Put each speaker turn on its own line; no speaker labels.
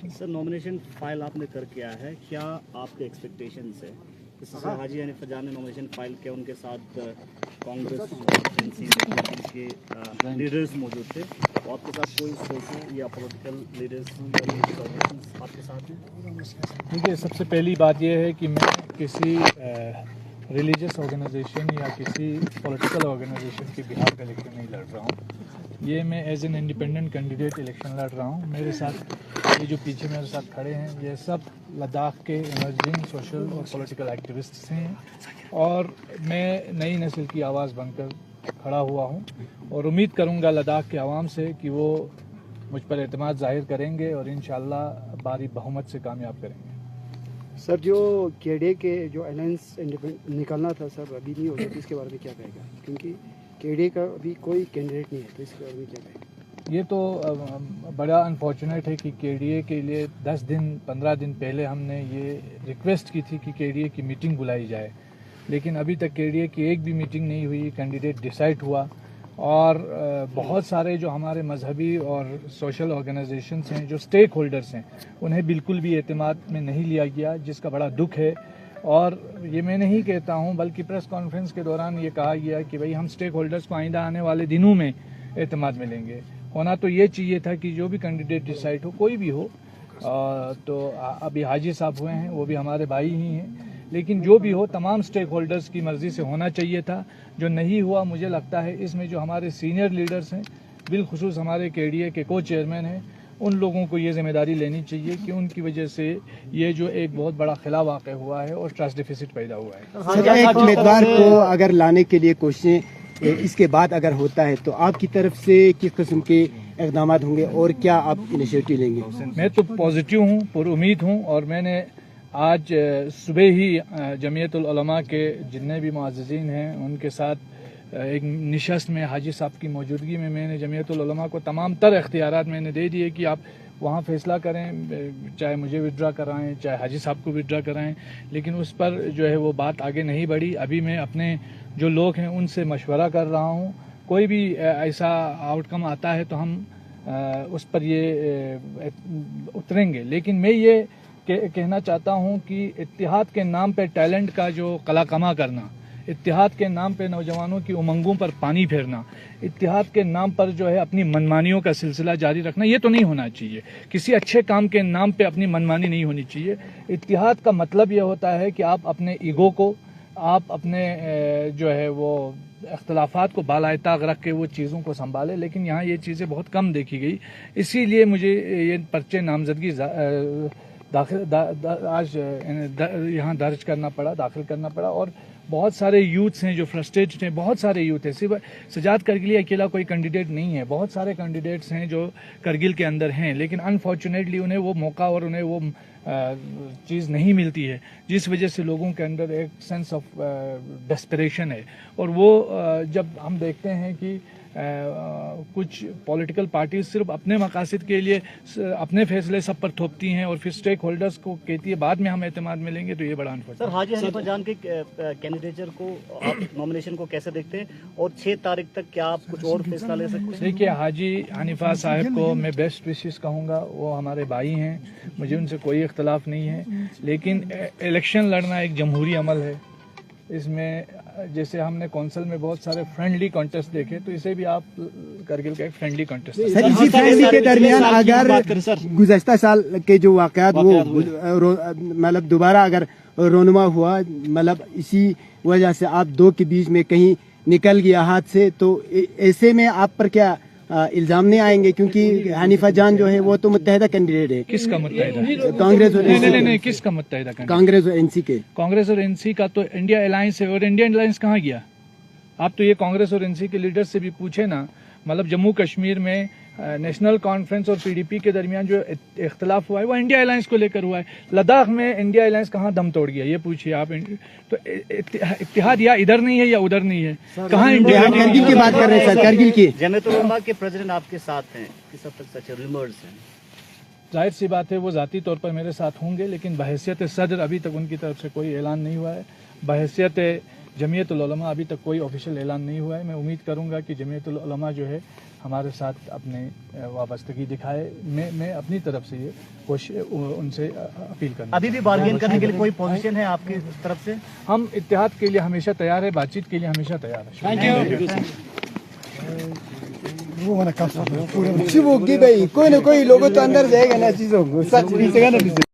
Sir nomination file आपने करके आया है, क्या आपके एक्सपेक्टेशंस है? इससे हाजी हनीफा जान ने नॉमिनेशन फाइल किया, उनके साथ कांग्रेस के लीडर्स मौजूद थे, तो आपके साथ कोई सोशल या पॉलिटिकल लीडर्स आपके साथ हैं?
देखिए, सबसे पहली बात यह है कि मैं किसी रिलीजियस ऑर्गेनाइजेशन या किसी पॉलिटिकल ऑर्गेनाइजेशन के बिहाफ पे इलेक्शन नहीं लड़ रहा हूँ। ये मैं as an independent candidate election लड़ रहा हूँ। मेरे साथ ये जो पीछे मेरे साथ खड़े हैं, ये सब लद्दाख के इमर्जिंग सोशल और पॉलिटिकल एक्टिविस्ट्स हैं, और मैं नई नस्ल की आवाज़ बनकर खड़ा हुआ हूँ और उम्मीद करूँगा लद्दाख के आवाम से कि वो मुझ पर एतमाद ज़ाहिर करेंगे और इंशाअल्लाह भारी बहुमत से कामयाब करेंगे।
सर, जो केडीए के जो अलायंस निकलना था सर, अभी नहीं हो रहा, तो इसके बारे में क्या कहेगा? क्योंकि केडीए का अभी कोई कैंडिडेट नहीं है, तो इसके बारे में क्या कहेगा?
ये तो बड़ा अनफॉर्चुनेट है कि केडीए के लिए 10 दिन 15 दिन पहले हमने ये रिक्वेस्ट की थी कि केडीए की मीटिंग बुलाई जाए, लेकिन अभी तक केडीए की एक भी मीटिंग नहीं हुई, कैंडिडेट डिसाइड हुआ, और बहुत सारे जो हमारे मजहबी और सोशल ऑर्गेनाइजेशंस हैं, जो स्टेक होल्डर्स हैं, उन्हें बिल्कुल भी एतमाद में नहीं लिया गया, जिसका बड़ा दुख है। और ये मैं नहीं कहता हूँ, बल्कि प्रेस कॉन्फ्रेंस के दौरान ये कहा गया कि भाई हम स्टेक होल्डर्स को आइंदा आने वाले दिनों में एतमाद में लेंगे। होना तो ये चाहिए था कि जो भी कैंडिडेट डिसाइड हो, कोई भी हो, तो अभी हाजी साहब हुए हैं, वो भी हमारे भाई ही हैं, लेकिन जो भी हो तमाम स्टेक होल्डर्स की मर्जी से होना चाहिए था। जो नहीं हुआ, मुझे लगता है इसमें जो हमारे सीनियर लीडर्स हैं, बिलखुसूस हमारे केडीए के को चेयरमैन हैं, उन लोगों को ये जिम्मेदारी लेनी चाहिए कि उनकी वजह से ये जो एक बहुत बड़ा खिला वाक़ हुआ है और ट्रस्ट डिफिसिट पैदा हुआ है।
सर, एक उम्मीदवार को अगर लाने के लिए कोशिशें इसके बाद अगर होता है, तो आपकी तरफ से किस किस्म के इक़दाम होंगे और क्या आप इनिशिएटिव लेंगे?
मैं तो पॉजिटिव हूँ, पुरुमीद हूँ, और मैंने आज सुबह ही जमीयतुल उलमा के जितने भी मुअज़्ज़िज़ीन हैं उनके साथ एक निशस्त में हाजी साहब की मौजूदगी में मैंने जमीयतुल उलमा को तमाम तर इख्तियारात मैंने दे दिए कि आप वहाँ फैसला करें, चाहे मुझे विड्रा कराएं, चाहे हाजी साहब को विड्रा कराएं, लेकिन उस पर जो है वो बात आगे नहीं बढ़ी। अभी मैं अपने जो लोग हैं उनसे मशवरा कर रहा हूँ, कोई भी ऐसा आउटकम आता है तो हम उस पर ये उतरेंगे, लेकिन मैं ये कहना चाहता हूं कि इत्तिहाद के नाम पे टैलेंट का जो कलाकमा करना, इत्तिहाद के नाम पे नौजवानों की उमंगों पर पानी फेरना, इत्तिहाद के नाम पर जो है अपनी मनमानियों का सिलसिला जारी रखना, ये तो नहीं होना चाहिए। किसी अच्छे काम के नाम पे अपनी मनमानी नहीं होनी चाहिए। इत्तिहाद का मतलब ये होता है कि आप अपने ईगो को, आप अपने जो है वो इख्तलाफात को बालाए ताक रख के वो चीज़ों को संभाले, लेकिन यहाँ ये चीज़ें बहुत कम देखी गई। इसीलिए मुझे ये पर्चे नामजदगी आज यहाँ दर्ज करना पड़ा, दाखिल करना पड़ा। और बहुत सारे यूथ्स हैं जो फ्रस्ट्रेटेड हैं, बहुत सारे यूथ हैं, सिर्फ सजाद करगिल अकेला कोई कैंडिडेट नहीं है, बहुत सारे कैंडिडेट्स हैं जो करगिल के अंदर हैं, लेकिन अनफॉर्चुनेटली उन्हें वो मौका और उन्हें वो चीज़ नहीं मिलती है, जिस वजह से लोगों के अंदर एक सेंस ऑफ डेस्परेशन है। और वो जब हम देखते हैं कि कुछ पॉलिटिकल पार्टीज सिर्फ अपने मकासद के लिए अपने फैसले सब पर थोपती हैं और फिर स्टेक होल्डर्स को कहती है बाद में हम एतमाद में लेंगे, तो ये बड़ा अनफॉर्चुनेट।
सर, हाजी हनीफा जान के कैंडिडेचर को, आप नॉमिनेशन को कैसे देखते हैं, और 6 तारीख तक क्या आप कुछ और फैसला ले सकते हैं?
देखिए, हाजी हनीफा साहब को मैं बेस्ट विशेस कहूँगा, वो हमारे भाई हैं, मुझे उनसे कोई इख्तलाफ नहीं है, लेकिन इलेक्शन लड़ना एक जमहूरी अमल है। इसमें जैसे हमने कौंसल में बहुत सारे फ्रेंडली कॉन्टेस्ट देखे, तो इसे भी आप करगिल का एक फ्रेंडली कॉन्टेस्ट।
सर, इसी फ्रेंडली के दरमियान अगर गुज़श्ता साल के जो वाक़यात वो मतलब दोबारा अगर रोनुमा हुआ, मतलब इसी वजह से आप दो के बीच में कहीं निकल गया हाथ से, तो ऐसे में आप पर क्या इल्जाम नहीं आएंगे? क्योंकि हनीफा जान जो है वो तो मुत्तहिदा कैंडिडेट है।
किसका मुत्तहिदा?
कांग्रेस और
नहीं, किसका मुत्तहिदा?
कांग्रेस और एनसी के।
कांग्रेस और एनसी का तो इंडिया अलायंस है, और इंडिया अलायंस कहाँ गया? आप तो ये कांग्रेस और एनसी के लीडर से भी पूछे ना। मतलब जम्मू कश्मीर में नेशनल कॉन्फ्रेंस और पीडीपी के दरमियान जो इख्तलाफ हुआ है वो इंडिया अलायंस को लेकर हुआ है। लद्दाख में इंडिया अलायंस कहाँ दम तोड़ गया, ये पूछिए आप। तो इत्तिहाद या इधर नहीं है या उधर नहीं है, कहाँ इंडिया?
करगिल की बात कर रहे हैं सर, करगिल की।
जमीयतुल उलमा के प्रेसिडेंट आपके साथ हैं, किस हद तक सच है? रूमर्स हैं।
जाहिर सी बात है वो ज़ाती तौर पर मेरे साथ होंगे, लेकिन बहैसियत सदर अभी तक उनकी तरफ से कोई ऐलान नहीं हुआ है। बहैसियत जमीयत उल उलमा अभी तक कोई ऑफिशियल ऐलान नहीं हुआ है। मैं उम्मीद करूंगा कि जमीयत उल उलमा जो है हमारे साथ अपने वाबस्तगी दिखाए। मैं अपनी तरफ से ये कोशिश उनसे अपील करना।
अभी भी बार्गेन करने के लिए कोई पोजीशन है आपकी तरफ से?
हम इत्तेहाद के लिए हमेशा तैयार है, बातचीत के लिए हमेशा तैयार है।
Thank you.
वो भाई कोई ना कोई लोगों तो अंदर जाएगा ना चीजों को सच